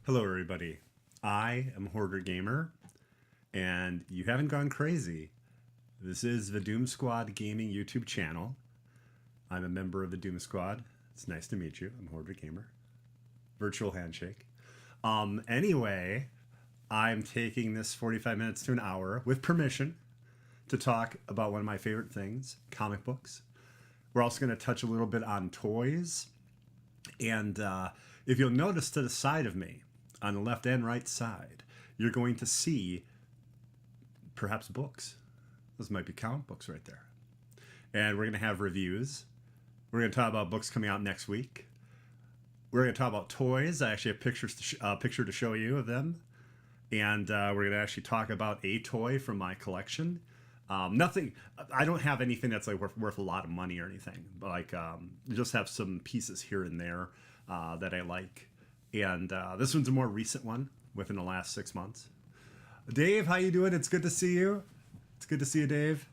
Hello, everybody. I am Hoarder Gamer, and you haven't gone crazy. This is the Doom Squad Gaming YouTube channel. I'm a member of the Doom Squad. It's nice to meet you. I'm Hoarder Gamer. Virtual handshake. Anyway, I'm taking this 45 minutes to an hour with permission to talk about one of my favorite things, comic books. We're also going to touch a little bit on toys. And if you'll notice to the side of me, on the left and right side, you're going to see perhaps books. Those might be comic books right there. And we're going to have reviews. We're going to talk about books coming out next week. We're going to talk about toys. I actually have picture to show you of them. And we're going to actually talk about a toy from my collection. Nothing. I don't have anything that's like worth a lot of money or anything. But like, just have some pieces here and there that I like. And this one's a more recent one within the last 6 months. Dave, how you doing? It's good to see you. It's good to see you, Dave.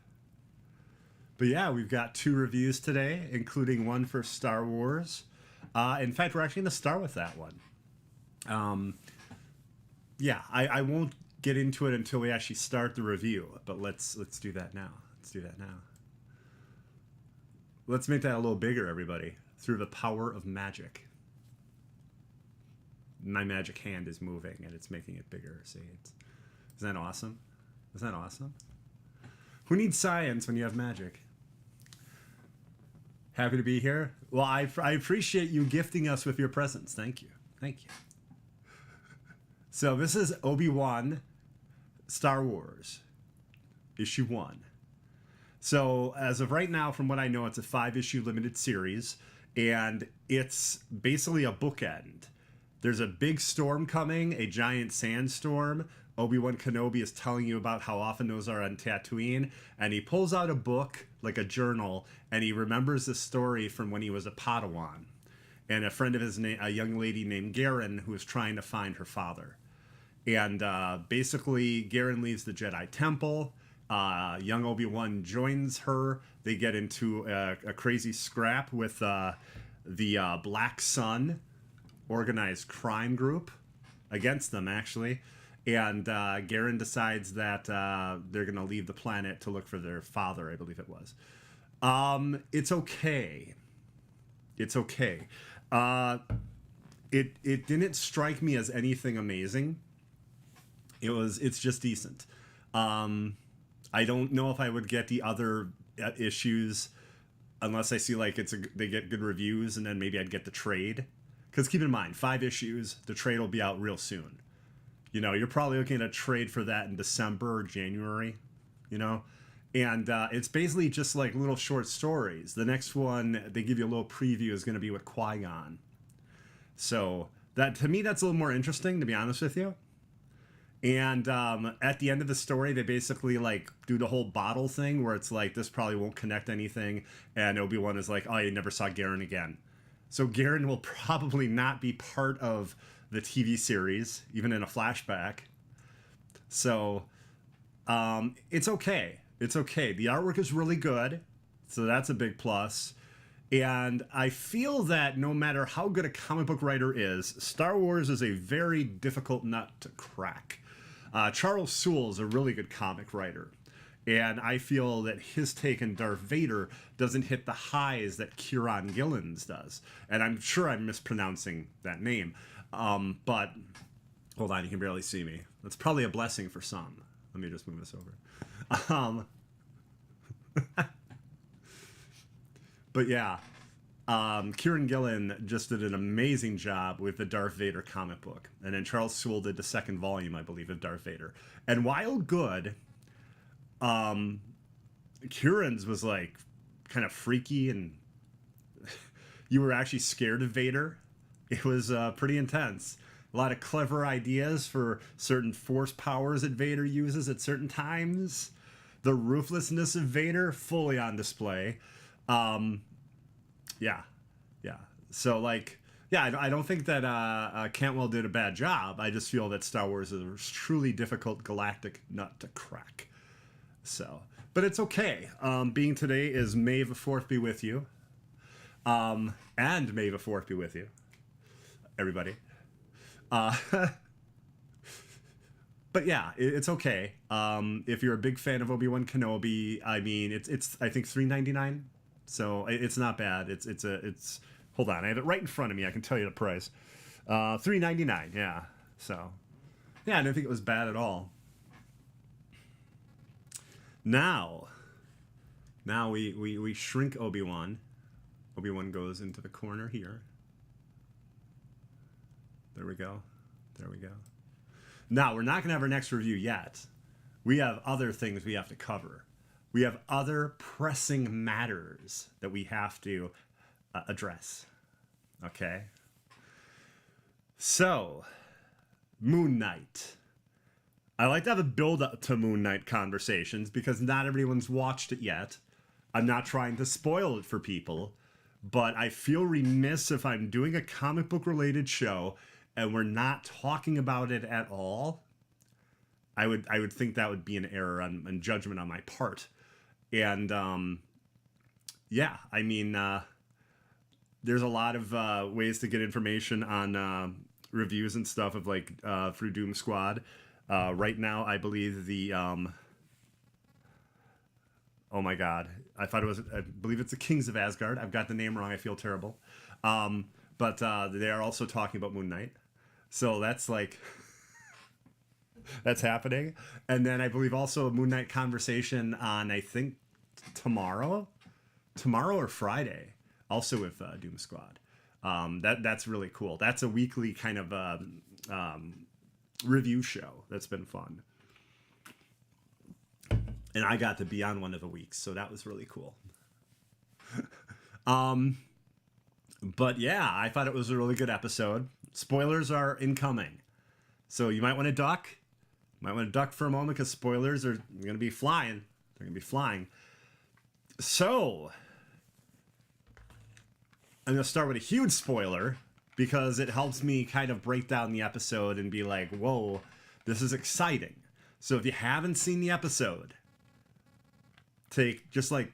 But yeah, we've got 2 reviews today, including one for Star Wars. In fact, we're actually going to start with that one. Yeah, I won't get into it until we actually start the review, but let's do that now. Let's do that now. Let's make that a little bigger, everybody, through the power of magic. My magic hand is moving and it's making it bigger. See, isn't that awesome? Isn't that awesome? Who needs science when you have magic? Happy to be here. Well, I appreciate you gifting us with your presence. Thank you. Thank you. So this is Obi-Wan, Star Wars, issue 1. So as of right now, from what I know, it's a 5-issue limited series, and it's basically a bookend. There's a big storm coming, a giant sandstorm. Obi-Wan Kenobi is telling you about how often those are on Tatooine, and he pulls out a book, like a journal, and he remembers the story from when he was a Padawan. And a friend of his, a young lady named Garen, who is trying to find her father. And basically, Garen leaves the Jedi Temple. Young Obi-Wan joins her. They get into a crazy scrap with the Black Sun organized crime group against them, actually. And Garen decides that they're going to leave the planet to look for their father, I believe it was. It's okay. It's okay. It didn't strike me as anything amazing. It's just decent. I don't know if I would get the other issues unless I see like they get good reviews, and then maybe I'd get the trade. Because keep in mind, 5 issues, the trade will be out real soon. You know, you're probably looking at a trade for that in December or January, you know? And it's basically just like little short stories. The next one, they give you a little preview, is going to be with Qui-Gon. So that, to me, that's a little more interesting, to be honest with you. And at the end of the story, they basically like do the whole bottle thing where it's like, this probably won't connect anything. And Obi-Wan is like, oh, you never saw Garen again. So Garen will probably not be part of the TV series, even in a flashback. So it's okay. It's okay. The artwork is really good, so that's a big plus. And I feel that no matter how good a comic book writer is, Star Wars is a very difficult nut to crack. Charles Soule is a really good comic writer. And I feel that his take on Darth Vader doesn't hit the highs that Kieran Gillen's does. And I'm sure I'm mispronouncing that name. But, hold on, you can barely see me. That's probably a blessing for some. Let me just move this over. But yeah, Kieran Gillen just did an amazing job with the Darth Vader comic book. And then Charles Soule did the 2nd volume, I believe, of Darth Vader. And while good... Kieran's was like kind of freaky, and you were actually scared of Vader. It was pretty intense. A lot of clever ideas for certain force powers that Vader uses at certain times. The ruthlessness of Vader fully on display. Yeah. So like, yeah, I don't think that Cantwell did a bad job. I just feel that Star Wars is a truly difficult galactic nut to crack. So, but it's okay. Being today is May the 4th be with you. And May the 4th be with you, everybody. Uh, but yeah, it's okay. If you're a big fan of Obi-Wan Kenobi, I mean, it's I think $3.99, so it's not bad. It's hold on, I have it right in front of me. I can tell you the price. $3.99. Yeah. So yeah, I didn't think it was bad at all. Now we shrink Obi-Wan. Obi-Wan goes into the corner here. There we go. There we go. Now, we're not going to have our next review yet. We have other things we have to cover. We have other pressing matters that we have to address. Okay? So, Moonknight. I like to have a build-up to Moonknight conversations because not everyone's watched it yet. I'm not trying to spoil it for people, but I feel remiss if I'm doing a comic book-related show and we're not talking about it at all. I would think that would be an error and judgment on my part. And yeah, I mean, there's a lot of ways to get information on reviews and stuff of like through Doom Squad. Right now, I believe the oh my god, I believe it's the Kings of Asgard. I've got the name wrong. I feel terrible. But they are also talking about Moonknight. So that's like, that's happening. And then I believe also a Moonknight conversation on, I think, tomorrow or Friday, also with Doom Squad. That's really cool. That's a weekly kind of review show. That's been fun. And I got to be on one of the weeks, so that was really cool. But yeah, I thought it was a really good episode. Spoilers are incoming, so you might want to duck. Might want to duck for a moment because spoilers are going to be flying. They're going to be flying. So I'm going to start with a huge spoiler because it helps me kind of break down the episode and be like, whoa, this is exciting. So if you haven't seen the episode, take just like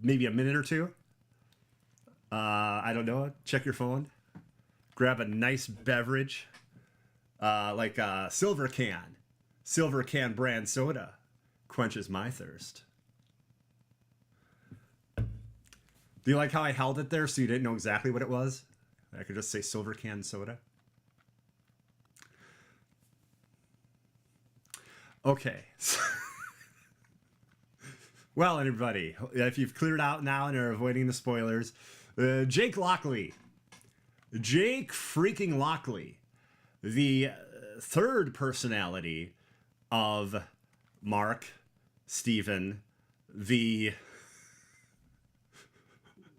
maybe a minute or two. I don't know. Check your phone. Grab a nice beverage, like a Silver Can brand soda. Quenches my thirst. Do you like how I held it there so you didn't know exactly what it was? I could just say Silver Can soda. Okay. Well, everybody, if you've cleared out now and are avoiding the spoilers, Jake freaking Lockley, the third personality of Mark, Steven,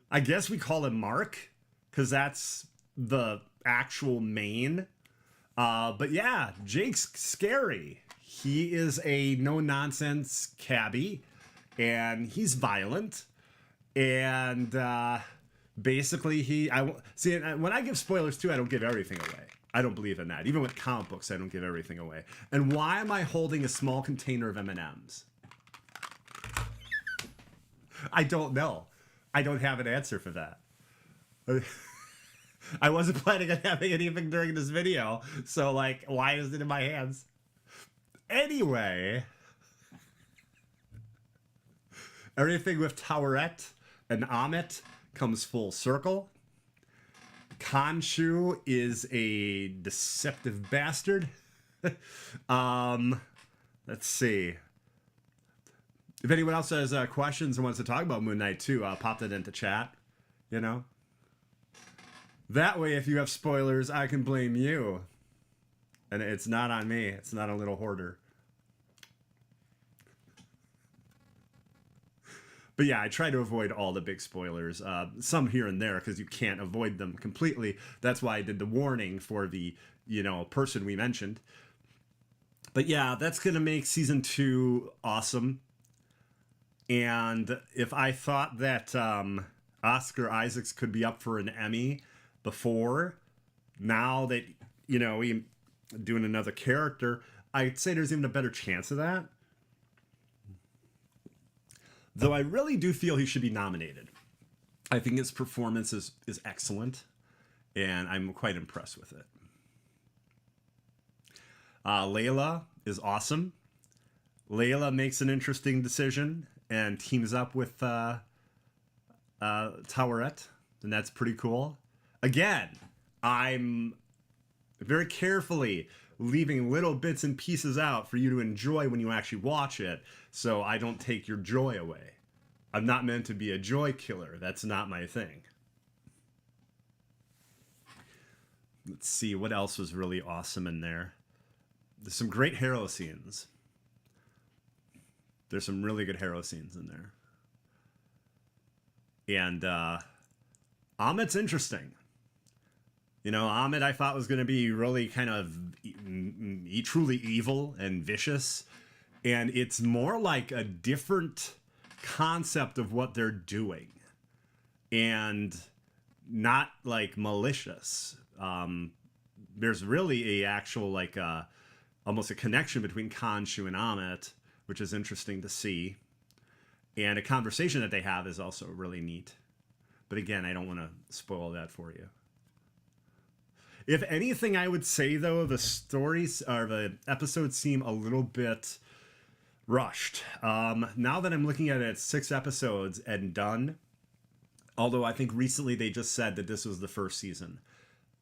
I guess we call him Mark, because that's the actual main. But yeah, Jake's scary. He is a no-nonsense cabbie, and he's violent, and basically when I give spoilers too, I don't give everything away. I don't believe in that. Even with comic books, I don't give everything away. And why am I holding a small container of M&Ms? I don't know. I don't have an answer for that. I wasn't planning on having anything during this video, so like, why is it in my hands? Anyway, everything with Towerette and Amit comes full circle. Khonshu is a deceptive bastard. Let's see. If anyone else has questions and wants to talk about Moonknight too, pop that into chat. You know? That way, if you have spoilers, I can blame you. And it's not on me. It's not a little hoarder. But yeah, I try to avoid all the big spoilers. Some here and there, because you can't avoid them completely. That's why I did the warning for the, person we mentioned. But yeah, that's going to make season 2 awesome. And if I thought that Oscar Isaacs could be up for an Emmy before, now that, we doing another character, I'd say there's even a better chance of that. Though I really do feel he should be nominated. I think his performance is excellent, and I'm quite impressed with it. Layla is awesome. Layla makes an interesting decision and teams up with Towerette, and that's pretty cool. Again, I'm very carefully leaving little bits and pieces out for you to enjoy when you actually watch it, so I don't take your joy away. I'm not meant to be a joy killer. That's not my thing. Let's see, what else was really awesome in there? There's some great hero scenes. There's some really good hero scenes in there. And Amit's interesting. You know, Amit I thought was going to be really kind of truly evil and vicious. And it's more like a different concept of what they're doing. And not like malicious. There's really a actual like almost a connection between Khonshu and Amit, which is interesting to see. And a conversation that they have is also really neat. But again, I don't want to spoil that for you. If anything, I would say, though, the stories or the episodes seem a little bit rushed. Now that I'm looking at it, 6 episodes and done. Although I think recently they just said that this was the first season.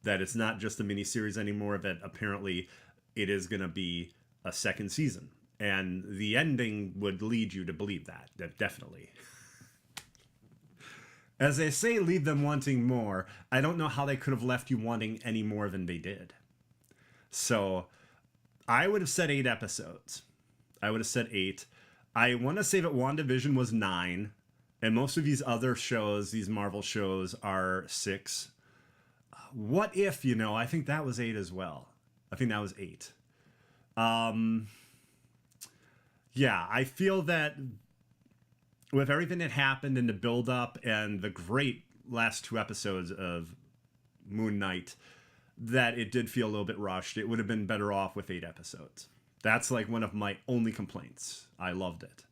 That it's not just a miniseries anymore, that apparently it is going to be a second season. And the ending would lead you to believe that definitely. As they say, leave them wanting more. I don't know how they could have left you wanting any more than they did. So I would have said 8 episodes. I would have said 8. I want to say that WandaVision was 9. And most of these other shows, these Marvel shows, are 6. What If, you know, I think that was 8 as well. I think that was 8. Yeah, I feel that with everything that happened in the build-up and the great last 2 episodes of Moonknight, that it did feel a little bit rushed. It would have been better off with 8 episodes. That's like one of my only complaints. I loved it.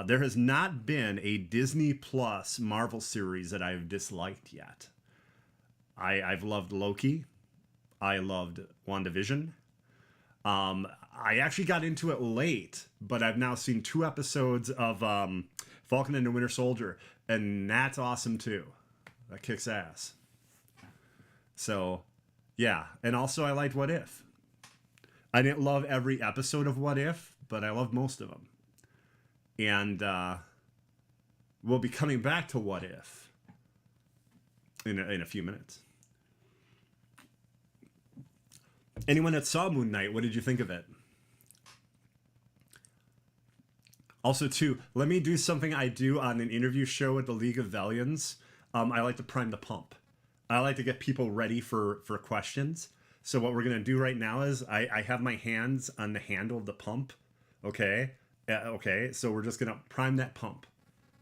There has not been a Disney Plus Marvel series that I've disliked yet. I've loved Loki. I loved WandaVision. I actually got into it late, but I've now seen 2 episodes of Falcon and the Winter Soldier, and that's awesome too. That kicks ass. So, yeah. And also I liked What If. I didn't love every episode of What If, but I loved most of them. And we'll be coming back to What If in a few minutes. Anyone that saw Moonknight, what did you think of it? Also, too, let me do something I do on an interview show at the League of Valiants. I like to prime the pump. I like to get people ready for questions. So what we're going to do right now is I have my hands on the handle of the pump. Okay? Okay, so we're just going to prime that pump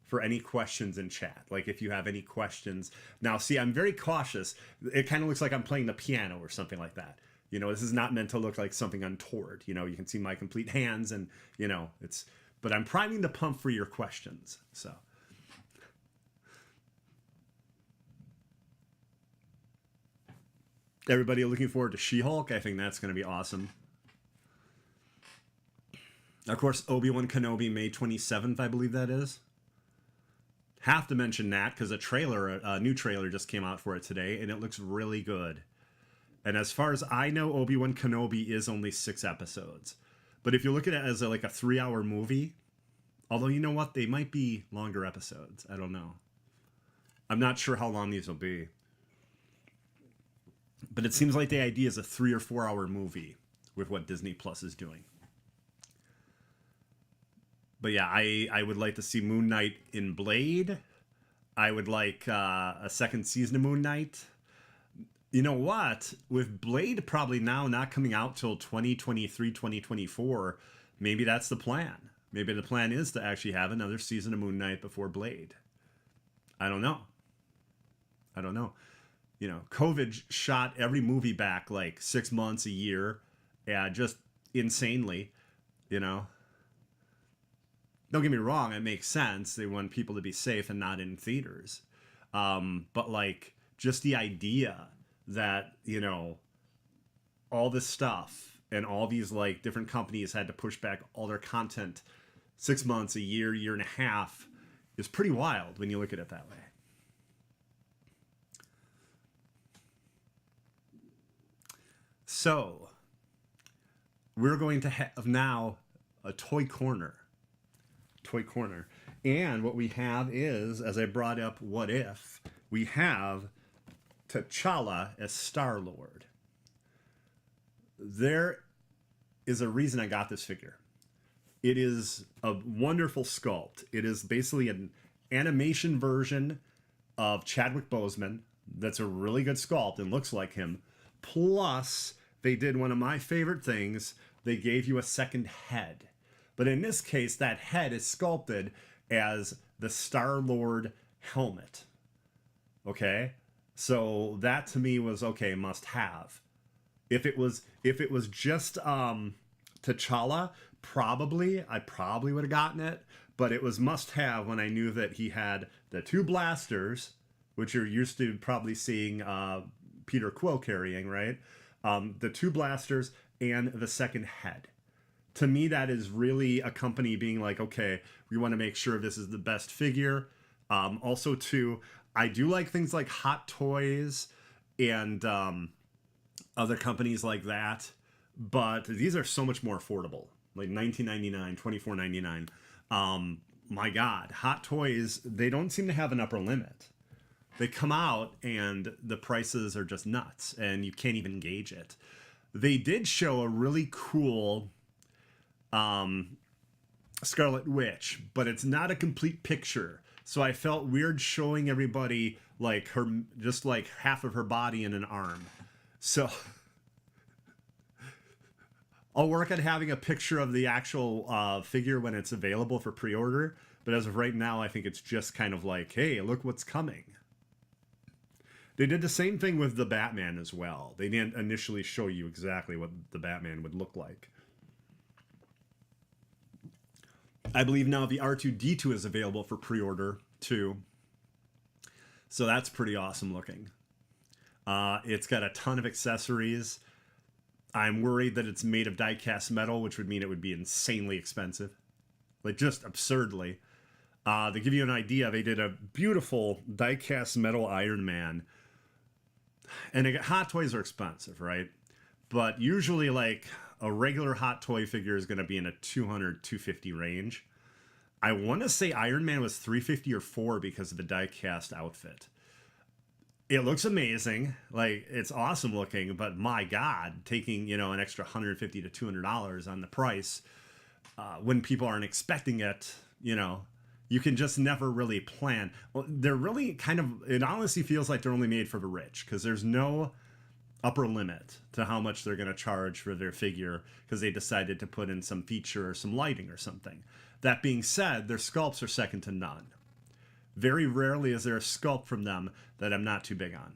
for any questions in chat. Like if you have any questions. Now, see, I'm very cautious. It kind of looks like I'm playing the piano or something like that. You know, this is not meant to look like something untoward. You know, you can see my complete hands and, you know, it's... But I'm priming the pump for your questions, so... Everybody looking forward to She-Hulk? I think that's going to be awesome. Of course, Obi-Wan Kenobi, May 27th, I believe that is. Have to mention that, because a new trailer just came out for it today, and it looks really good. And as far as I know, Obi-Wan Kenobi is only 6 episodes. But if you look at it as like a 3-hour movie, although you know what, they might be longer episodes. I don't know. I'm not sure how long these will be. But it seems like the idea is a 3 or 4 hour movie with what Disney Plus is doing. But yeah, I would like to see Moon Knight in Blade. I would like a second season of Moon Knight. You know what? With Blade probably now not coming out till 2023, 2024, maybe that's the plan. Maybe the plan is to actually have another season of Moon Knight before Blade. I don't know. You know, COVID shot every movie back like 6 months, a year. Yeah, just insanely, you know. Don't get me wrong, it makes sense. They want people to be safe and not in theaters. But like, just the idea that, you know, all this stuff and all these like different companies had to push back all their content 6 months, a year, year and a half, is pretty wild when you look at it that way. So we're going to have now a toy corner. And what we have is, as I brought up What If, we have T'Challa as Star-Lord. There is a reason I got this figure. It is a wonderful sculpt. It is basically an animation version of Chadwick Boseman. That's a really good sculpt and looks like him. Plus, they did one of my favorite things. They gave you a second head. But in this case, that head is sculpted as the Star-Lord helmet. Okay? So that to me was, okay, must have. If it was just T'Challa, I probably would have gotten it. But it was must have when I knew that he had the two blasters, which you're used to probably seeing Peter Quill carrying, right? The two blasters and the second head. To me, that is really a company being like, okay, we want to make sure this is the best figure. Also, too, I do like things like Hot Toys and other companies like that. But these are so much more affordable. Like $19.99, $24.99. My God, Hot Toys, they don't seem to have an upper limit. They come out and the prices are just nuts and you can't even gauge it. They did show a really cool Scarlet Witch, but it's not a complete picture. So I felt weird showing everybody like her, just like half of her body and an arm. So I'll work on having a picture of the actual figure when it's available for pre-order. But as of right now, I think it's just kind of like, hey, look what's coming. They did the same thing with the Batman as well. They didn't initially show you exactly what the Batman would look like. I believe now the R2-D2 is available for pre-order too. So that's pretty awesome looking. It's got a ton of accessories. I'm worried that it's made of die-cast metal, which would mean it would be insanely expensive. Like, just absurdly. To give you an idea, they did a beautiful die-cast metal Iron Man. And Hot Toys are expensive, right? But usually, like, a regular Hot Toy figure is going to be in a $200, $250 range. I want to say Iron Man was $350 or $400 because of the die-cast outfit. It looks amazing. Like, it's awesome looking, but my God, taking, an extra $150 to $200 on the price when people aren't expecting it, you can just never really plan. Well, they're really it honestly feels like they're only made for the rich because there's no upper limit to how much they're going to charge for their figure because they decided to put in some feature or some lighting or something. That being said, their sculpts are second to none. Very rarely is there a sculpt from them that I'm not too big on.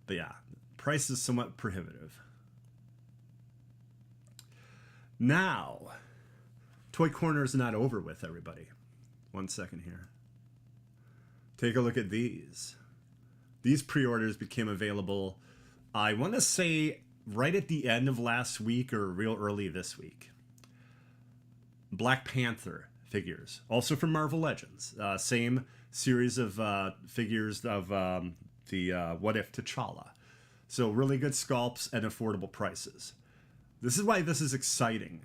But yeah, price is somewhat prohibitive. Now, Toy Corner is not over with, everybody. 1 second here. Take a look at these. These pre-orders became available, I want to say, right at the end of last week or real early this week. Black Panther figures, also from Marvel Legends. Same series of figures of the What If T'Challa. So really good sculpts and affordable prices. This is why this is exciting.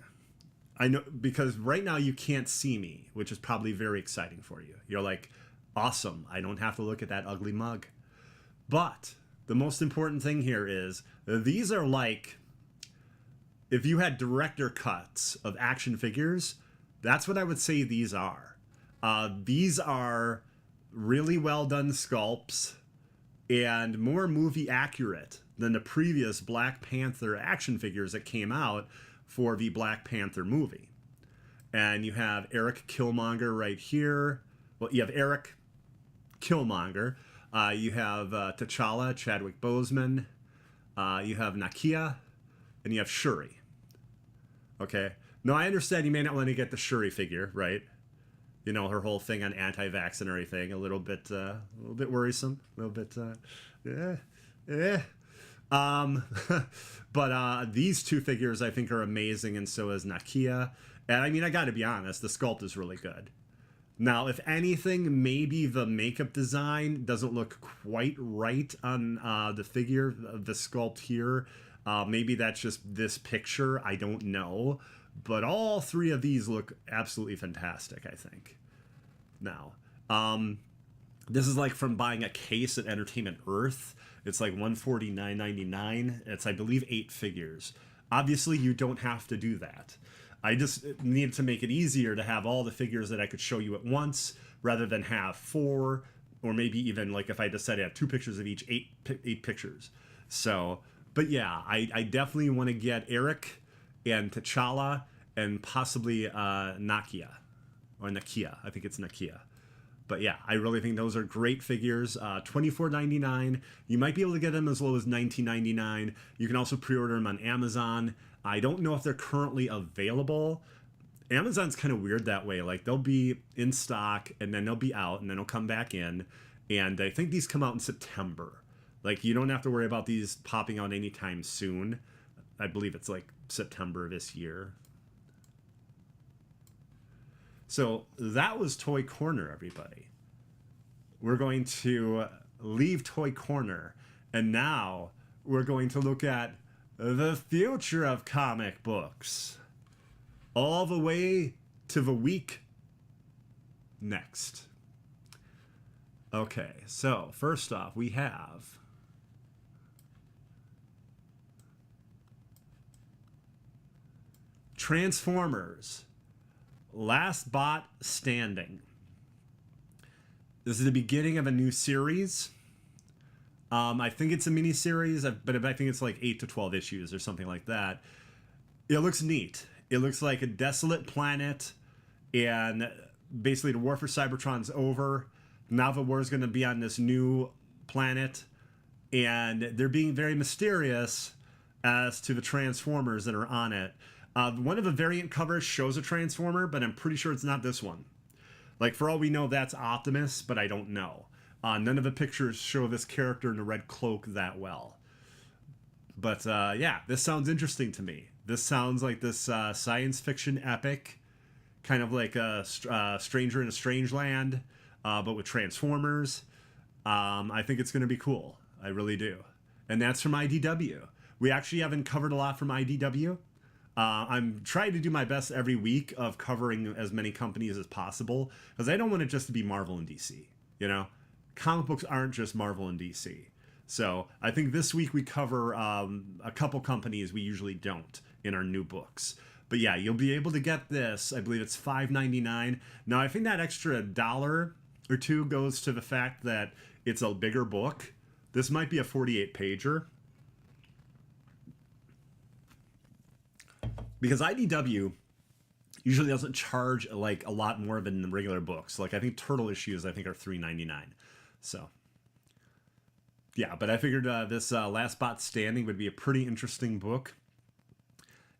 I know, because right now you can't see me, which is probably very exciting for you. You're like, awesome, I don't have to look at that ugly mug. But the most important thing here is these are like, if you had director cuts of action figures, that's what I would say these are. These are really well done sculpts and more movie accurate than the previous Black Panther action figures that came out for the Black Panther movie. And you have Eric Killmonger right here. Well, you have Eric Killmonger. You have T'Challa, Chadwick Boseman. You have Nakia. And you have Shuri. Okay. Now, I understand you may not want to get the Shuri figure, right? Her whole thing on anti-vax and everything. A little bit worrisome. A little bit, Um, but these two figures I think are amazing, and so is Nakia. And I mean, I got to be honest, the sculpt is really good. Now, if anything, maybe the makeup design doesn't look quite right on the figure, the sculpt here. Maybe that's just this picture. I don't know. But all three of these look absolutely fantastic, I think. Now, this is like from buying a case at Entertainment Earth. It's like $149.99. It's, I believe, 8 figures. Obviously, you don't have to do that. I just needed to make it easier to have all the figures that I could show you at once rather than have 4, or maybe even like if I decided to have 2 pictures of each, 8 pictures. So, but yeah, I definitely want to get Eric and T'Challa and possibly Nakia, or Nakia. I think it's Nakia. But yeah, I really think those are great figures. $24.99. You might be able to get them as low as $19.99. You can also pre-order them on Amazon. I don't know if they're currently available. Amazon's kind of weird that way. Like, they'll be in stock, and then they'll be out, and then they'll come back in. And I think these come out in September. Like, you don't have to worry about these popping out anytime soon. I believe it's like September this year. So that was Toy Corner, everybody. We're going to leave Toy Corner, and now we're going to look at the future of comic books. All the way to the week next. Okay, so first off, we have Transformers, Last Bot Standing. This is the beginning of a new series. I think it's a mini series, but I think it's like 8 to 12 issues or something like that. It looks neat. It looks like a desolate planet, and basically the war for Cybertron's over. Now the war is going to be on this new planet, and they're being very mysterious as to the Transformers that are on it. One of the variant covers shows a Transformer, but I'm pretty sure it's not this one. Like, for all we know, that's Optimus, but I don't know. None of the pictures show this character in a red cloak that well. But yeah, this sounds interesting to me. This sounds like this science fiction epic, kind of like a Stranger in a Strange Land, but with Transformers. I think it's going to be cool. I really do. And that's from IDW. We actually haven't covered a lot from IDW. I'm trying to do my best every week of covering as many companies as possible, because I don't want it just to be Marvel and DC, you know? Comic books aren't just Marvel and DC. So I think this week we cover a couple companies we usually don't in our new books. But yeah, you'll be able to get this. I believe it's $5.99. Now, I think that extra $1 or $2 goes to the fact that it's a bigger book. This might be a 48-pager. Because IDW usually doesn't charge like a lot more than the regular books. Like, I think Turtle issues, I think, are $3.99. So, yeah, but I figured this Last Bot Standing would be a pretty interesting book.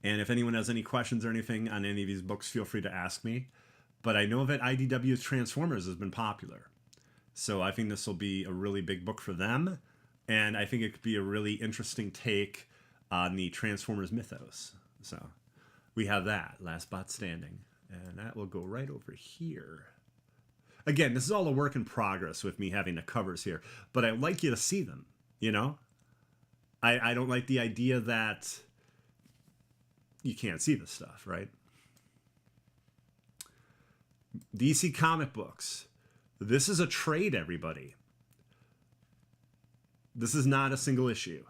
And if anyone has any questions or anything on any of these books, feel free to ask me. But I know that IDW's Transformers has been popular. So I think this will be a really big book for them. And I think it could be a really interesting take on the Transformers mythos. So we have that, Last Bot Standing. And that will go right over here. Again, this is all a work in progress with me having the covers here. But I'd like you to see them, you know? I don't like the idea that you can't see this stuff, right? DC comic books. This is a trade, everybody. This is not a single issue.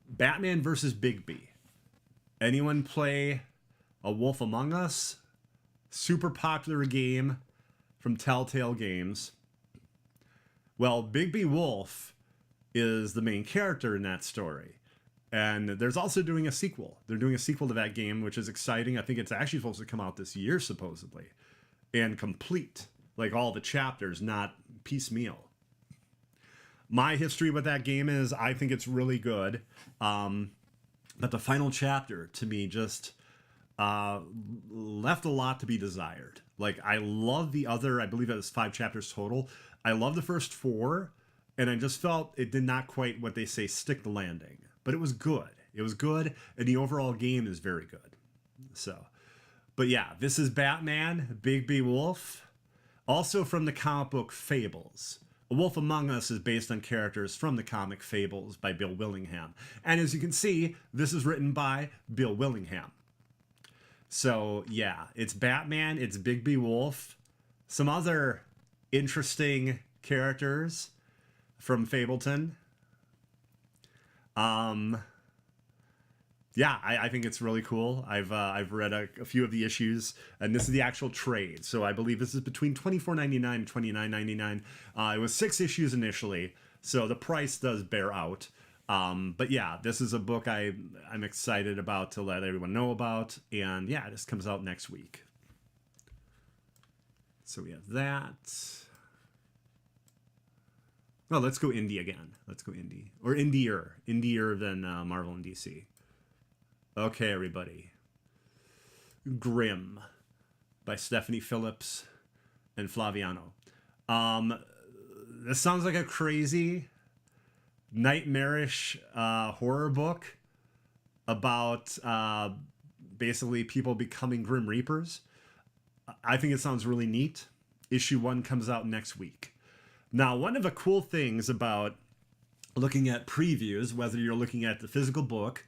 Batman versus Bigby. Anyone play A Wolf Among Us? Super popular game from Telltale Games. Well, Bigby Wolf is the main character in that story. And there's also doing a sequel. They're doing a sequel to that game, which is exciting. I think it's actually supposed to come out this year, supposedly. And complete. Like all the chapters, not piecemeal. My history with that game is I think it's really good. But the final chapter, to me, just left a lot to be desired. Like, I love the other, I believe it was 5 chapters total. I love the first 4, and I just felt it did not quite, what they say, stick the landing. but it was good. It was good, and the overall game is very good. So, but yeah, this is Batman, Bigby Wolf, also from the comic book Fables. A Wolf Among Us is based on characters from the comic Fables by Bill Willingham. And as you can see, this is written by Bill Willingham. So yeah, it's Batman, it's Bigby Wolf, some other interesting characters from Fableton. Yeah, I think it's really cool. I've read a few of the issues, and this is the actual trade. So I believe this is between $24.99 and $29.99. It was 6 issues initially, so the price does bear out. But yeah, this is a book I'm excited about to let everyone know about, and yeah, this comes out next week. So we have that. Oh, let's go indie again. Let's go indie. Or indier than Marvel and DC. Okay, everybody. Grimm by Stephanie Phillips and Flaviano. This sounds like a crazy, nightmarish horror book about basically people becoming Grim Reapers. I think it sounds really neat. Issue 1 comes out next week. Now, one of the cool things about looking at previews, whether you're looking at the physical book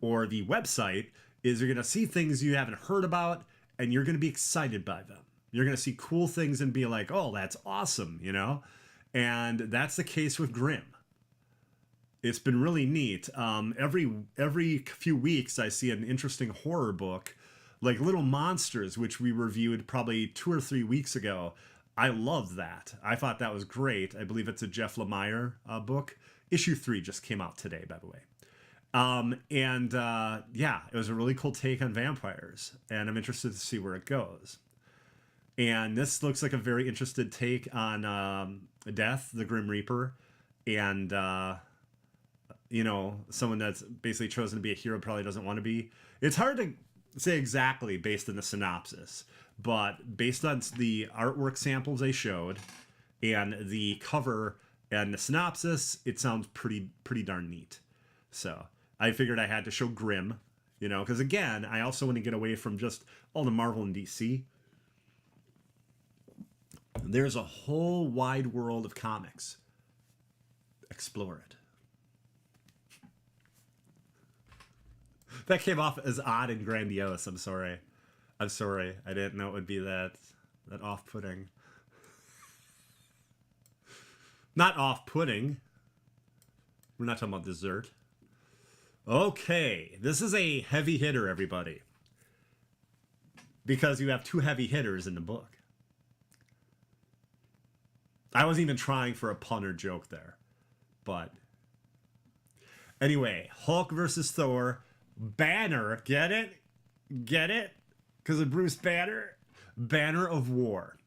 or the website, is you're going to see things you haven't heard about, and you're going to be excited by them. You're going to see cool things and be like, oh, that's awesome, you know? And that's the case with Grimm. It's been really neat. Every few weeks, I see an interesting horror book, like Little Monsters, which we reviewed probably 2 or 3 weeks ago. I loved that. I thought that was great. I believe it's a Jeff Lemire book. Issue 3 just came out today, by the way. Yeah, it was a really cool take on vampires, and I'm interested to see where it goes. And this looks like a very interested take on Death, the Grim Reaper, and you know, someone that's basically chosen to be a hero probably doesn't want to be. It's hard to say exactly based on the synopsis, but based on the artwork samples they showed and the cover and the synopsis, it sounds pretty darn neat. So I figured I had to show Grimm, you know, because again, I also want to get away from just all the Marvel and DC. There's a whole wide world of comics. Explore it. That came off as odd and grandiose. I'm sorry. I didn't know it would be that off-putting. Not off-putting. We're not talking about dessert. Okay, this is a heavy hitter, everybody. Because you have 2 heavy hitters in the book. I wasn't even trying for a pun or joke there. But anyway, Hulk versus Thor. Banner, get it? Get it? Because of Bruce Banner? Banner of War.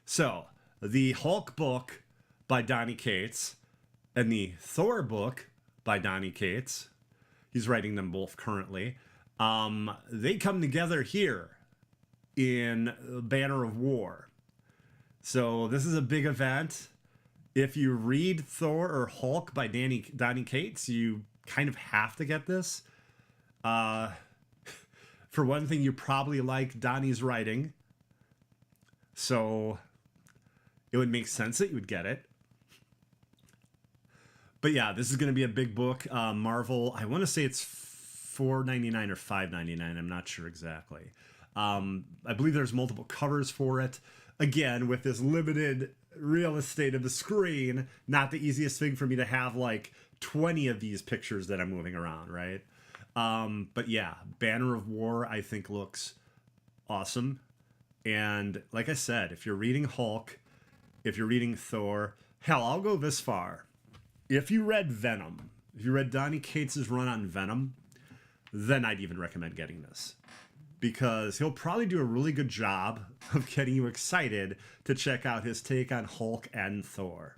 So, the Hulk book by Donny Cates and the Thor book by Donny Cates, he's writing them both currently, they come together here in Banner of War. So, this is a big event. If you read Thor or Hulk by Donny Cates, you kind of have to get this. For one thing, you probably like Donnie's writing, so it would make sense that you would get it. But yeah, this is going to be a big book. Marvel, I want to say it's $4.99 or $5.99. I'm not sure exactly. I believe there's multiple covers for it. Again, with this limited real estate of the screen, not the easiest thing for me to have like 20 of these pictures that I'm moving around, right? But yeah, Banner of War, I think looks awesome. And like I said, if you're reading Hulk, if you're reading Thor, hell, I'll go this far. If you read Venom, if you read Donny Cates' run on Venom, then I'd even recommend getting this. Because he'll probably do a really good job of getting you excited to check out his take on Hulk and Thor.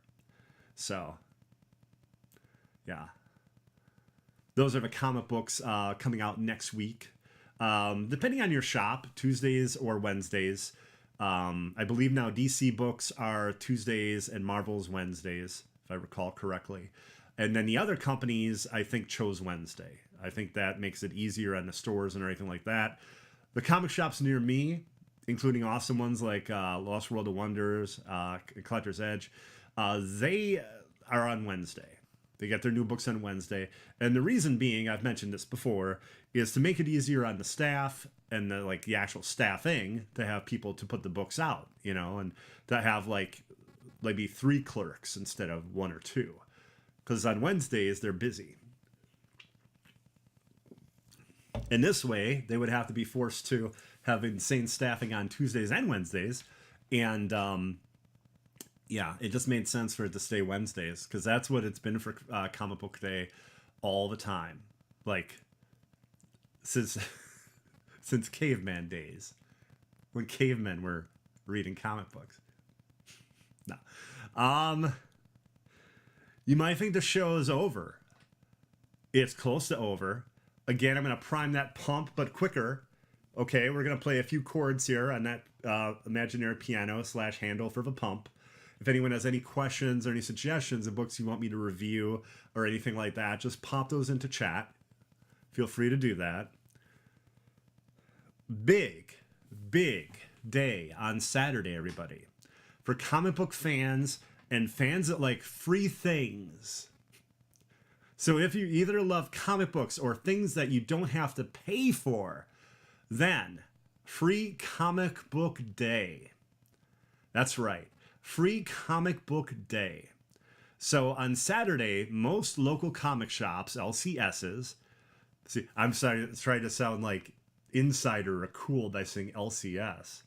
So, yeah. Those are the comic books coming out next week. Depending on your shop, Tuesdays or Wednesdays. I believe now DC books are Tuesdays and Marvel's Wednesdays, if I recall correctly. And then the other companies, I think, chose Wednesday. I think that makes it easier on the stores and everything like that. The comic shops near me, including awesome ones like Lost World of Wonders, Collector's Edge, they are on Wednesday. They get their new books on Wednesday. And the reason being, I've mentioned this before, is to make it easier on the staff and the actual staffing to have people to put the books out, and to have maybe 3 clerks instead of 1 or 2. Because on Wednesdays, they're busy. And this way, they would have to be forced to have insane staffing on Tuesdays and Wednesdays. And it just made sense for it to stay Wednesdays, because that's what it's been for Comic Book Day all the time. Since caveman days, when cavemen were reading comic books. No. You might think the show is over. It's close to over. Again, I'm going to prime that pump, but quicker. Okay, we're going to play a few chords here on that imaginary piano / handle for the pump. If anyone has any questions or any suggestions of books you want me to review or anything like that, just pop those into chat. Feel free to do that. Big day on Saturday, everybody. For comic book fans and fans that like free things. So if you either love comic books or things that you don't have to pay for, then Free Comic Book Day. That's right. Free Comic Book Day. So on Saturday, most local comic shops, LCSs, see, I'm sorry, trying to sound like insider or cool by saying LCS.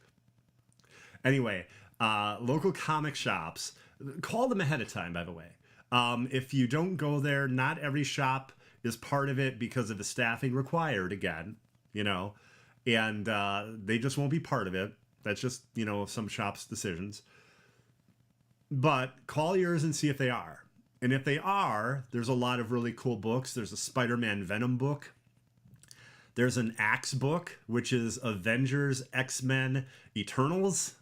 Anyway, local comic shops, call them ahead of time, by the way. If you don't go there, not every shop is part of it because of the staffing required, again, and they just won't be part of it. That's just, some shops' decisions. But call yours and see if they are. And if they are, there's a lot of really cool books. There's a Spider-Man Venom book. There's an Axe book, which is Avengers, X-Men, Eternals.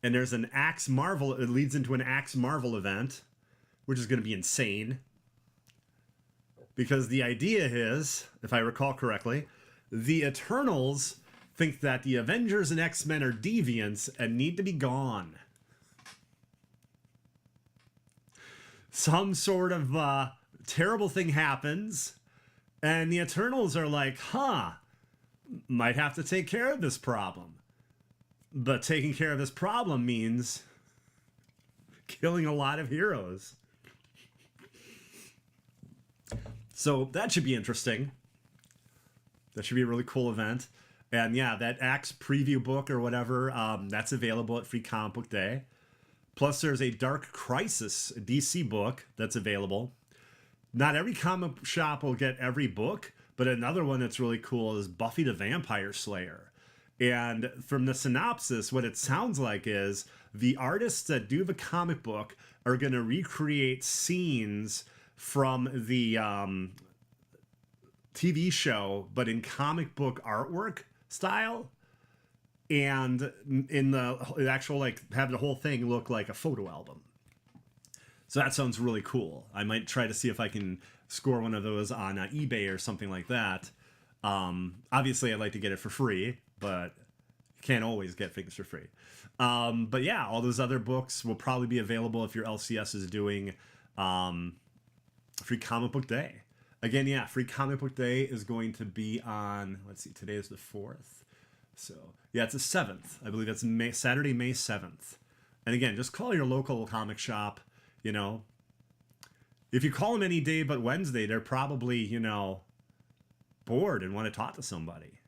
And there's an Axe Marvel. It leads into an Axe Marvel event, which is going to be insane. Because the idea is, if I recall correctly, the Eternals think that the Avengers and X-Men are deviants and need to be gone. Some sort of terrible thing happens, and the Eternals are like, might have to take care of this problem. But taking care of this problem means killing a lot of heroes. So that should be interesting. That should be a really cool event. And yeah, that Axe preview book or whatever, that's available at Free Comic Book Day. Plus, there's a Dark Crisis DC book that's available. Not every comic shop will get every book, but another one that's really cool is Buffy the Vampire Slayer. And from the synopsis, what it sounds like is the artists that do the comic book are going to recreate scenes from the TV show, but in comic book artwork style. And in the actual, have the whole thing look like a photo album. So that sounds really cool. I might try to see if I can score one of those on eBay or something like that. Obviously, I'd like to get it for free, but you can't always get things for free. But yeah, all those other books will probably be available if your LCS is doing Free Comic Book Day. Again, yeah, Free Comic Book Day is going to be on, let's see, today is the 4th. So, yeah, it's the 7th. I believe that's Saturday, May 7th. And again, just call your local comic shop, If you call them any day but Wednesday, they're probably, bored and want to talk to somebody.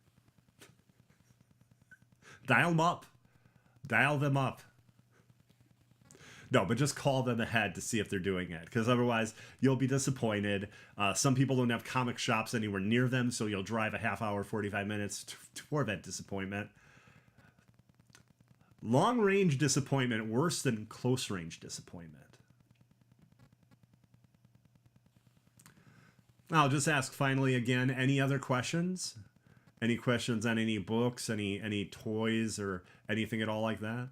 Dial them up. Dial them up. No, but just call them ahead to see if they're doing it, because otherwise you'll be disappointed. Some people don't have comic shops anywhere near them, so you'll drive a half hour, 45 minutes for that disappointment. Long-range disappointment worse than close-range disappointment. I'll just ask finally again, any other questions? Any questions on any books, any toys, or anything at all like that?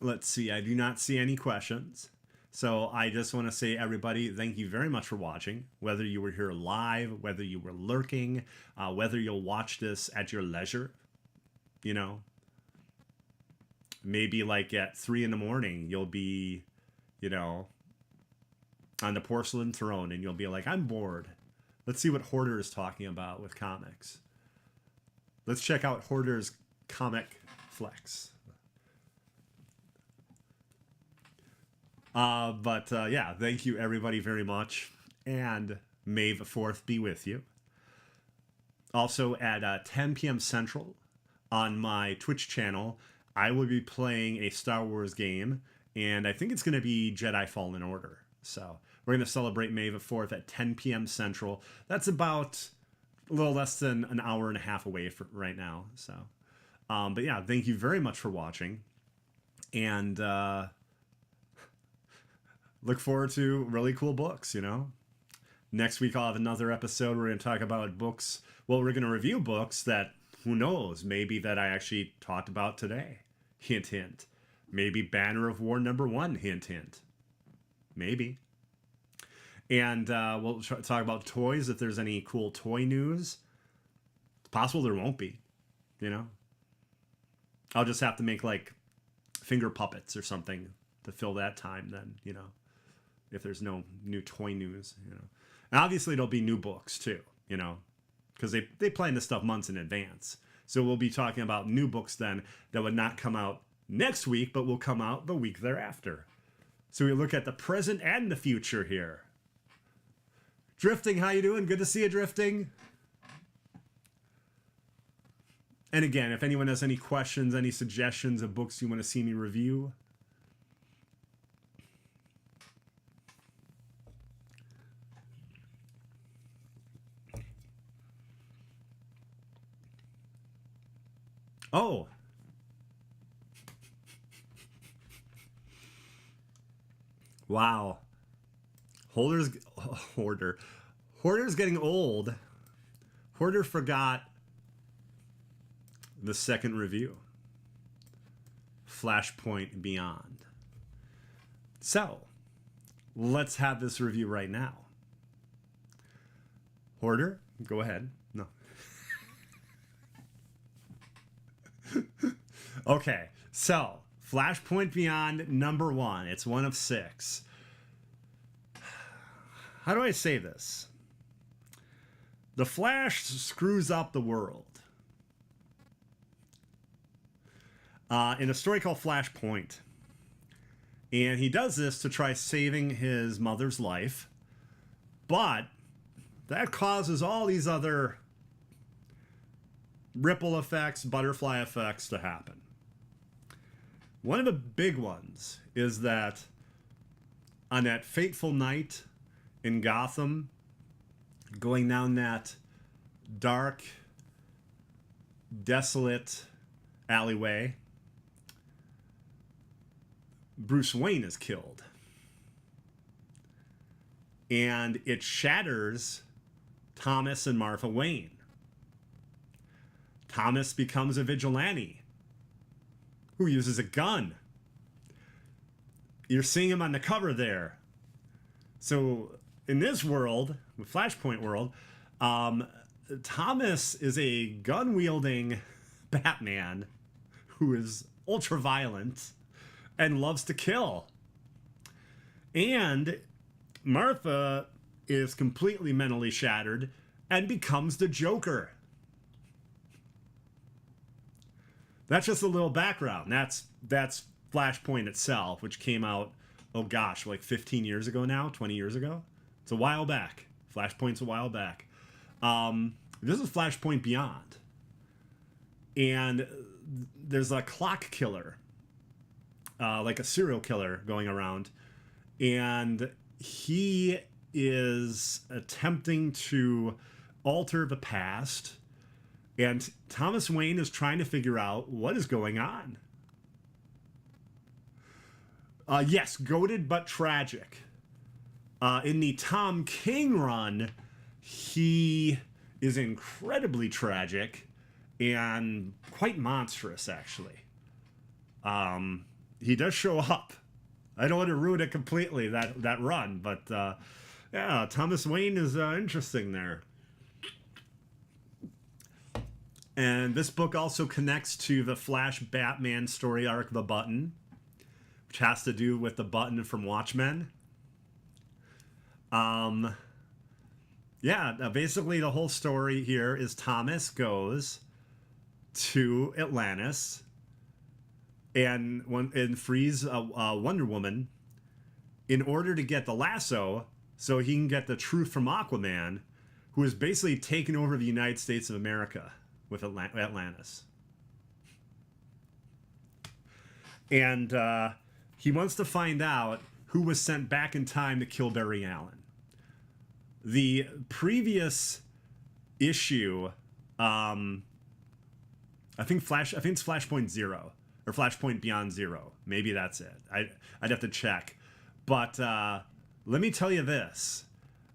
Let's see. I do not see any questions. So I just want to say, everybody, thank you very much for watching. Whether you were here live, whether you were lurking, whether you'll watch this at your leisure, you know, maybe like at 3 a.m, you'll be, you know, on the porcelain throne and you'll be like, I'm bored. Let's see what Hoarder is talking about with comics. Let's check out Hoarder's comic flex. Yeah, thank you everybody very much. And May the 4th be with you. Also at 10 p.m. Central on my Twitch channel, I will be playing a Star Wars game. And I think it's going to be Jedi Fallen Order. So we're going to celebrate May the 4th at 10 p.m. Central. That's about a little less than an hour and a half away right now. So, but yeah, thank you very much for watching. And look forward to really cool books, you know. Next week I'll have another episode. We're going to talk about books. Well, we're going to review books that, who knows, maybe that I actually talked about today. Hint, hint. Maybe Banner of War #1, hint, hint. Maybe. And we'll talk about toys, if there's any cool toy news. It's possible there won't be, you know. I'll just have to make, like, finger puppets or something to fill that time then, you know. If there's no new toy news, you know. And obviously there'll be new books too, you know, because they plan this stuff months in advance. So we'll be talking about new books then that would not come out next week, but will come out the week thereafter. So we look at the present and the future here. Drifting, how you doing? Good to see you, Drifting. And again, if anyone has any questions, any suggestions of books you want to see me review, oh. Wow. Hoarder's getting old. Hoarder forgot the second review. Flashpoint Beyond. So, let's have this review right now. Hoarder, go ahead. No. Okay, so Flashpoint Beyond #1. It's one of 6. How do I say this? The Flash screws up the world. In a story called Flashpoint. And he does this to try saving his mother's life. But that causes all these other ripple effects, butterfly effects to happen. One of the big ones is that on that fateful night in Gotham, going down that dark, desolate alleyway, Bruce Wayne is killed. And it shatters Thomas and Martha Wayne. Thomas becomes a vigilante who uses a gun. You're seeing him on the cover there. So in this world, the Flashpoint world, Thomas is a gun-wielding Batman who is ultra-violent and loves to kill. And Martha is completely mentally shattered and becomes the Joker. That's just a little background. That's Flashpoint itself, which came out, oh gosh, like 15 years ago now, 20 years ago. It's a while back. Flashpoint's a while back. This is Flashpoint Beyond. And there's a clock killer, like a serial killer going around. And he is attempting to alter the past. And Thomas Wayne is trying to figure out what is going on. Yes, goated but tragic. In the Tom King run, he is incredibly tragic and quite monstrous, actually. he does show up. I don't want to ruin it completely, that run, but yeah, Thomas Wayne is interesting there. And this book also connects to the Flash Batman story arc, The Button, which has to do with the Button from Watchmen. Yeah, basically the whole story here is Thomas goes to Atlantis and frees Wonder Woman in order to get the lasso so he can get the truth from Aquaman, who is basically taken over the United States of America with Atlantis. And he wants to find out who was sent back in time to kill Barry Allen. The previous issue, I think it's Flashpoint Zero or Flashpoint Beyond Zero. Maybe that's it. I'd have to check. But let me tell you this.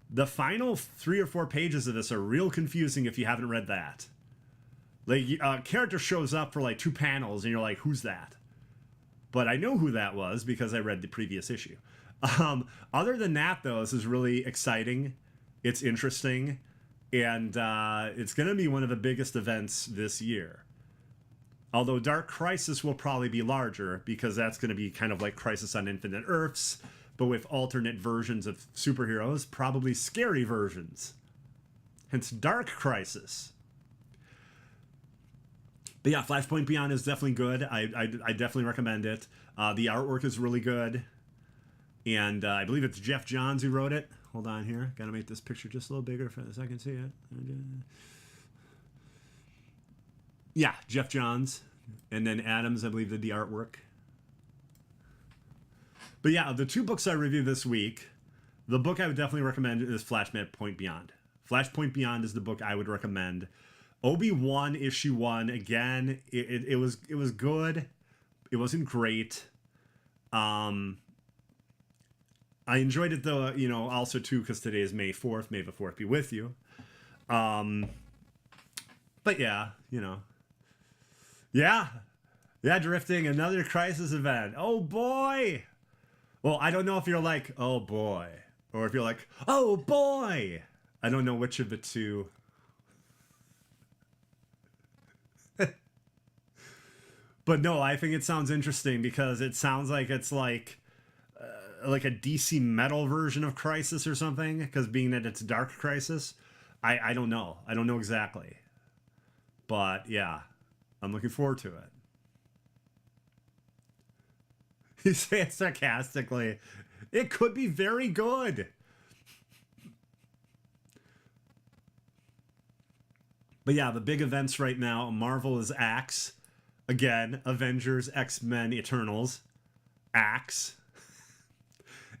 The final 3 or 4 pages of this are real confusing if you haven't read that. Like, a character shows up for like 2 panels and you're like, who's that? But I know who that was because I read the previous issue. Other than that, though, this is really exciting. It's interesting. And it's going to be one of the biggest events this year. Although Dark Crisis will probably be larger because that's going to be kind of like Crisis on Infinite Earths, but with alternate versions of superheroes, probably scary versions. Hence Dark Crisis. But yeah, Flashpoint Beyond is definitely good. I definitely recommend it. The artwork is really good. And I believe it's Jeff Johns who wrote it. Hold on here. Got to make this picture just a little bigger so I can see it. Yeah, Jeff Johns. And then Adams, I believe, did the artwork. But yeah, the 2 books I reviewed this week, the book I would definitely recommend is Flashpoint Beyond. Flashpoint Beyond is the book I would recommend. Obi-Wan issue 1, again, it was good. It wasn't great. I enjoyed it though, also too, because today is May 4th. May the 4th be with you. But yeah, Yeah, drifting, another Crisis event. Oh boy! Well, I don't know if you're like, oh boy, or if you're like, oh boy! I don't know which of the two. But no, I think it sounds interesting because it sounds like it's like a DC metal version of Crisis or something, because being that it's Dark Crisis. I don't know. I don't know exactly. But yeah, I'm looking forward to it. You say it sarcastically. It could be very good. But yeah, the big events right now, Marvel is Axe. Again, Avengers, X-Men, Eternals. Axe.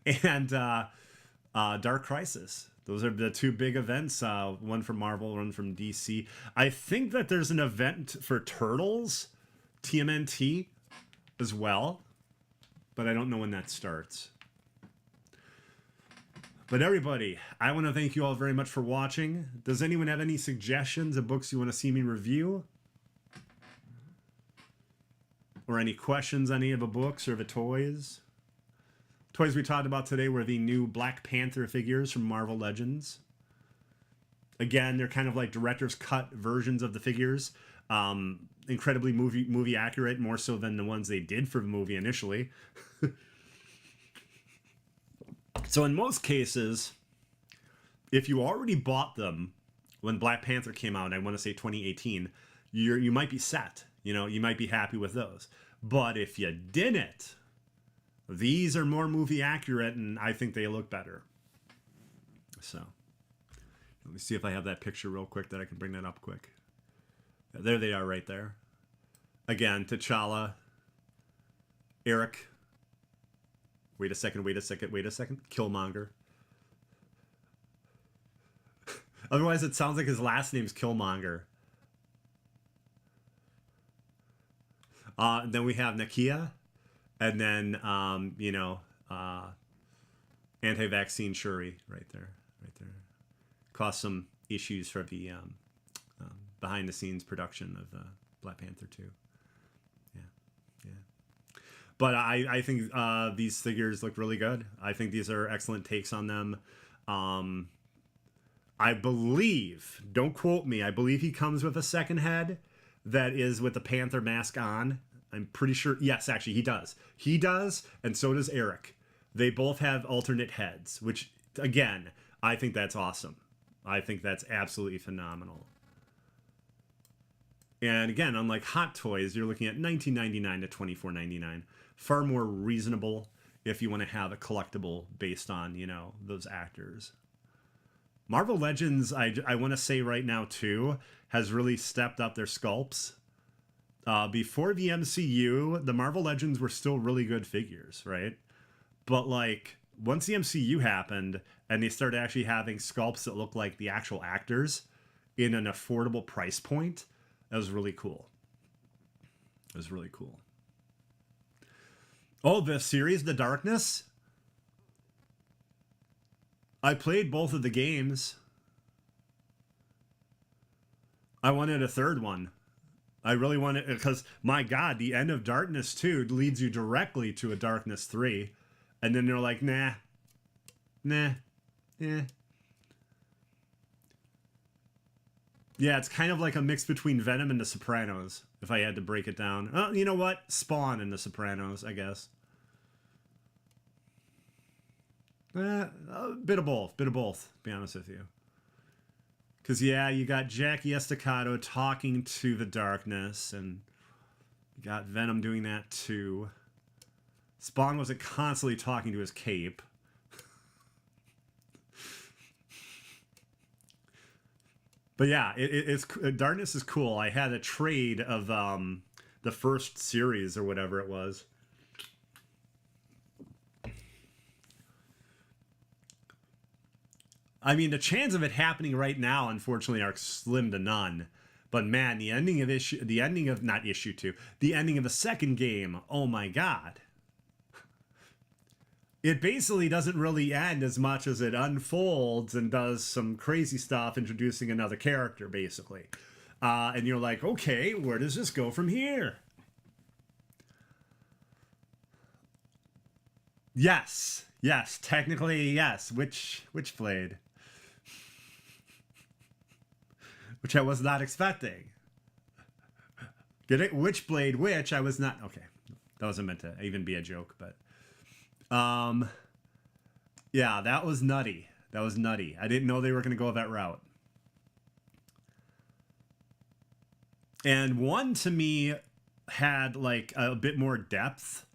And Dark Crisis. Those are the 2 big events. One from Marvel, one from DC. I think that there's an event for Turtles, TMNT, as well. But I don't know when that starts. But everybody, I want to thank you all very much for watching. Does anyone have any suggestions of books you want to see me review? Or any questions on any of the books or the toys? Toys we talked about today were the new Black Panther figures from Marvel Legends. Again, they're kind of like director's cut versions of the figures. Incredibly movie accurate, more so than the ones they did for the movie initially. So in most cases, if you already bought them when Black Panther came out, I want to say 2018, you might be set. You might be happy with those. But if you didn't, these are more movie accurate, and I think they look better. So, let me see if I have that picture real quick that I can bring that up quick. There they are right there. Again, T'Challa, Eric. Wait a second. Killmonger. Otherwise, it sounds like his last name's Killmonger. Then we have Nakia. And then, anti-vaccine Shuri right there. Caused some issues for the behind-the-scenes production of Black Panther 2. Yeah. But I think these figures look really good. I think these are excellent takes on them. I believe, don't quote me, I believe he comes with a second head that is with the Panther mask on. I'm pretty sure. Yes, actually, he does. He does, and so does Eric. They both have alternate heads, which, again, I think that's awesome. I think that's absolutely phenomenal. And again, unlike Hot Toys, you're looking at $19.99 to $24.99. Far more reasonable if you want to have a collectible based on, you know, those actors. Marvel Legends, I want to say right now, too, has really stepped up their sculpts. Before the MCU, the Marvel Legends were still really good figures, right? But, like, once the MCU happened and they started actually having sculpts that look like the actual actors in an affordable price point, that was really cool. It was really cool. Oh, the series, The Darkness? I played both of the games. I wanted a third one. I really wanted, because, my God, the end of Darkness 2 leads you directly to a Darkness 3. And then they're like, nah. Yeah, it's kind of like a mix between Venom and The Sopranos, if I had to break it down. You know what? Spawn and The Sopranos, I guess. A bit of both, to be honest with you. Because, yeah, you got Jackie Estacado talking to the Darkness, and you got Venom doing that too. Spawn wasn't constantly talking to his cape. But yeah, it's Darkness is cool. I had a trade of the first series or whatever it was. I mean, the chance of it happening right now, unfortunately, are slim to none. But man, the ending of the ending of the second game, oh my God. It basically doesn't really end as much as it unfolds and does some crazy stuff, introducing another character, basically. And you're like, okay, where does this go from here? Yes, technically, yes. Witchblade. Which I was not expecting. Get it? Witchblade, which I was not... Okay, that wasn't meant to even be a joke, but... Yeah, that was nutty. I didn't know they were going to go that route. And 1, to me, had, like, a bit more depth.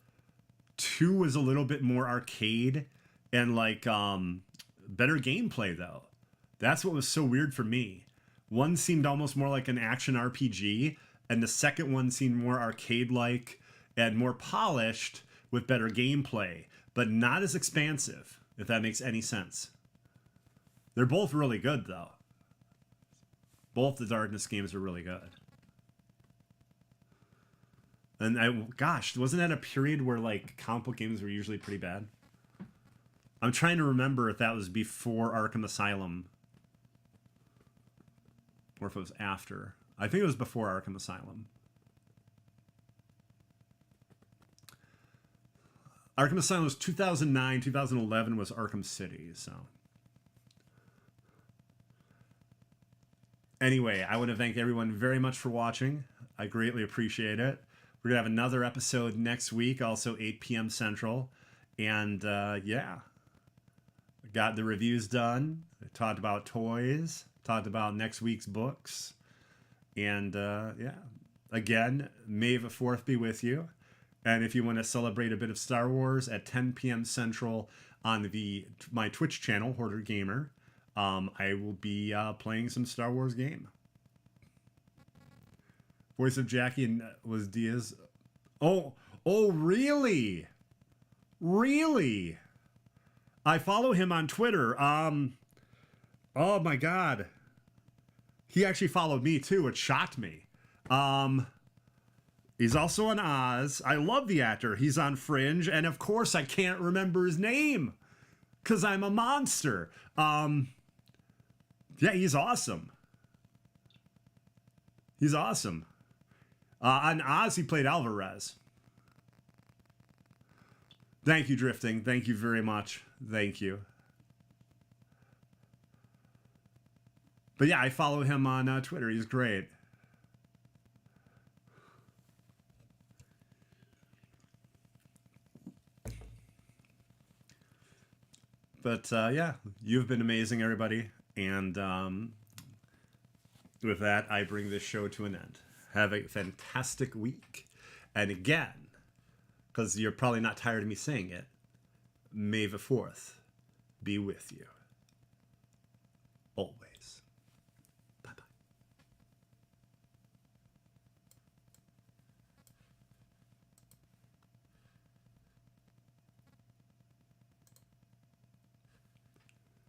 2 was a little bit more arcade and, like, better gameplay, though. That's what was so weird for me. 1 seemed almost more like an action RPG, and the second one seemed more arcade-like and more polished with better gameplay, but not as expansive, if that makes any sense. They're both really good, though. Both the Darkness games are really good. And gosh, wasn't that a period where, like, comic book games were usually pretty bad? I'm trying to remember if that was before Arkham Asylum or if it was after. I think it was before Arkham Asylum. Arkham Asylum was 2009, 2011 was Arkham City, so. Anyway, I want to thank everyone very much for watching. I greatly appreciate it. We're going to have another episode next week, also 8 p.m. Central. And, yeah. Got the reviews done. Talked about toys. Talked about next week's books. And, yeah. Again, May the 4th be with you. And if you want to celebrate a bit of Star Wars at 10 p.m. Central on my Twitch channel, Hoarder Gamer, I will be playing some Star Wars game. Voice of Jackie was Diaz. Oh, really? Really? I follow him on Twitter. Oh my God. He actually followed me too. It shocked me. He's also on Oz. I love the actor. He's on Fringe. And of course, I can't remember his name because I'm a monster. Yeah, he's awesome. He's awesome. On Oz, he played Alvarez. Thank you, Drifting. Thank you very much. Thank you. But yeah, I follow him on Twitter. He's great. But yeah, you've been amazing, everybody. And with that, I bring this show to an end. Have a fantastic week. And again, because you're probably not tired of me saying it, May the 4th be with you. Always.